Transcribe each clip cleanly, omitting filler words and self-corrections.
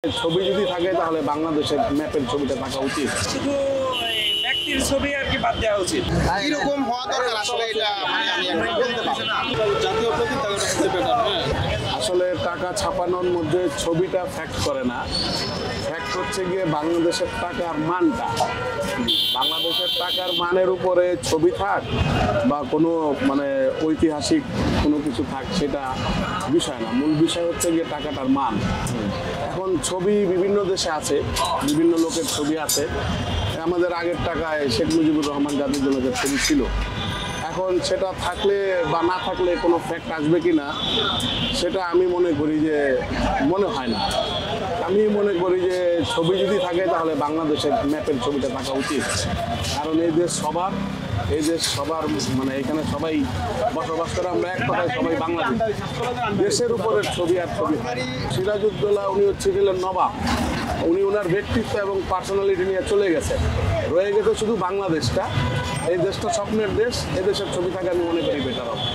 ছবি যদি থাকে তাহলে বাংলাদেশের ম্যাপের ছবিটা থাকা উচিত। শুধু ব্যক্তির ছবি আর কি বাদ দেওয়া উচিত। এরকম হওয়া দরকার আসলে এটা আমি বলতে পারবো না। জাতীয় পতাকা হচ্ছে বেটার। আসলে টাকা ছাপানোর মধ্যে ছবিটা ফ্যাক্ট করে না, ফ্যাক্ট হচ্ছে গিয়ে বাংলাদেশের টাকার মানটা। বাংলাদেশের টাকার মানের উপরে ছবি থাক বা কোনো ঐতিহাসিক কোনো কিছু থাক সেটা বিষয় না, মূল বিষয় হচ্ছে গিয়ে টাকাটার মান। এখন ছবি বিভিন্ন দেশে আছে, বিভিন্ন লোকের ছবি আছে। আমাদের আগের টাকায় শেখ মুজিবুর রহমান জাতির জনকের ছবি ছিল। এখন সেটা থাকলে বা না থাকলে কোনো ফ্যাক্ট আসবে কি না সেটা আমি মনে করি যে মনে হয় না। আমি মনে করি যে ছবি যদি থাকে তাহলে বাংলাদেশের ম্যাপের ছবিটা থাকা উচিত। কারণ এই দেশ সবার, এই দেশ সবার, এখানে সবাই বসবাস করে, আমরা এক কথায় সবাই বাংলাদেশ। দেশের উপরের ছবি আর ছবি। সিরাজউদ্দৌলা উনি ছিলেন নবাব, উনি ওনার ব্যক্তিত্ব এবং পার্সোনালিটি নিয়ে চলে গেছেন, রয়ে গেছে শুধু বাংলাদেশটা। এই দেশটা স্বপ্নের দেশ, এই দেশের ছবি থাকে আমি মনে করি বেটার হবে।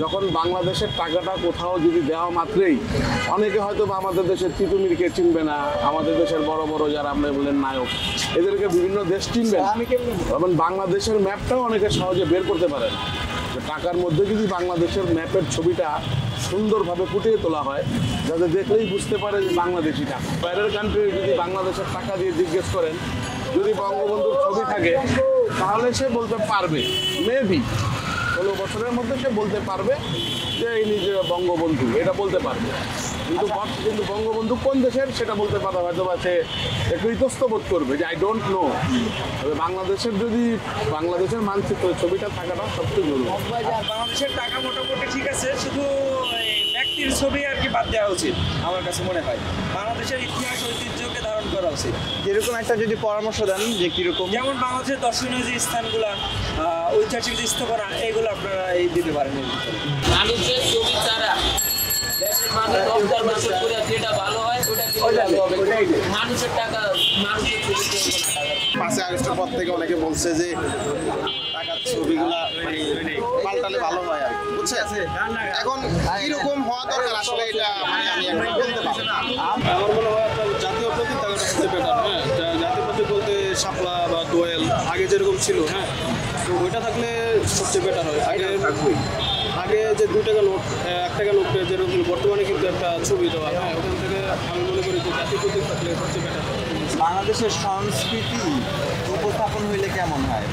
যখন বাংলাদেশের টাকাটা কোথাও যদি দেওয়া মাত্রেই অনেকে হয়তো বা আমাদের দেশের তিতুমিরকে চিনবে না, আমাদের দেশের বড় বড় যারা আমরা বললেন নায়ক, এদেরকে বিভিন্ন দেশ চিনবে না, এবং বাংলাদেশের ম্যাপটাও অনেকে সহজে বের করতে পারে না। টাকার মধ্যে যদি বাংলাদেশের ম্যাপের ছবিটা সুন্দরভাবে ফুটিয়ে তোলা হয়, যাতে দেখলেই বুঝতে পারে যে বাংলাদেশি টাকা। বাইরের কান্ট্রি যদি বাংলাদেশের টাকা দিয়ে জিজ্ঞেস করেন যদি বঙ্গবন্ধুর ছবি থাকে তাহলে সে বলতে পারবে, মেবি 16 বছরের মধ্যে সে বলতে পারবে যে এই নিজে বঙ্গবন্ধু, এটা বলতে পারবে। কিন্তু বঙ্গবন্ধু কোন দেশের সেটা বলতে পারবে হয়তো বা সে একটু ইতস্ত বোধ করবে যে আই ডোন্ট নো। তবে বাংলাদেশের মানচিত্রের ছবিটা থাকাটা সবচেয়ে জরুরি। বাংলাদেশের টাকা মোটামুটি ঠিক আছে, শুধু ব্যক্তির ছবি আর কি বাদ দেওয়া উচিত আমার কাছে মনে হয়। বাংলাদেশের ইতিহাস ঐতিহ্যকে ধারণ করা উচিত। যেরকম একটা যদি পরামর্শ দেন যে কিরকম, যেমন বাংলাদেশের দর্শনীয় যে স্থানগুলো, ঐতিহাসিক যে স্থাপনা, এগুলো আপনারা দিতে পারেন। মানুষের ছবি ছাড়া দেশের মানুষ 10 বছর করে যেটা ভালো হয় ওটা ভালো হবে। মানুষের টাকা মানুষের ছবি 5 আগস্টের পর থেকে অনেকে বলছে যে টাকার ছবিগুলা পাল্টালে ভালো হয় আর কি, বুঝছে। এখন এরকম হওয়া দরকার আসলে এটা আমি বলতে পারবো না। আমার মনে হয় আপনার জাতীয় পতাকা হচ্ছে বেটার। জাতীয় পতাকা বলতে শাপলা বা দোয়েল আগে যেরকম ছিল, তো ওইটা থাকলে সবচেয়ে বেটার হয়। আগে যে 2 টাকা নোট, 1 টাকা নোট যেরকম ছিল, বর্তমানে কিন্তু একটা ছবি দেওয়া, ওখান থেকে আমি মনে করি যে জাতীয় পতাকা থাকলে সবচেয়ে বেটার হয়। বাংলাদেশের সংস্কৃতি উপস্থাপন হইলে কেমন হয়?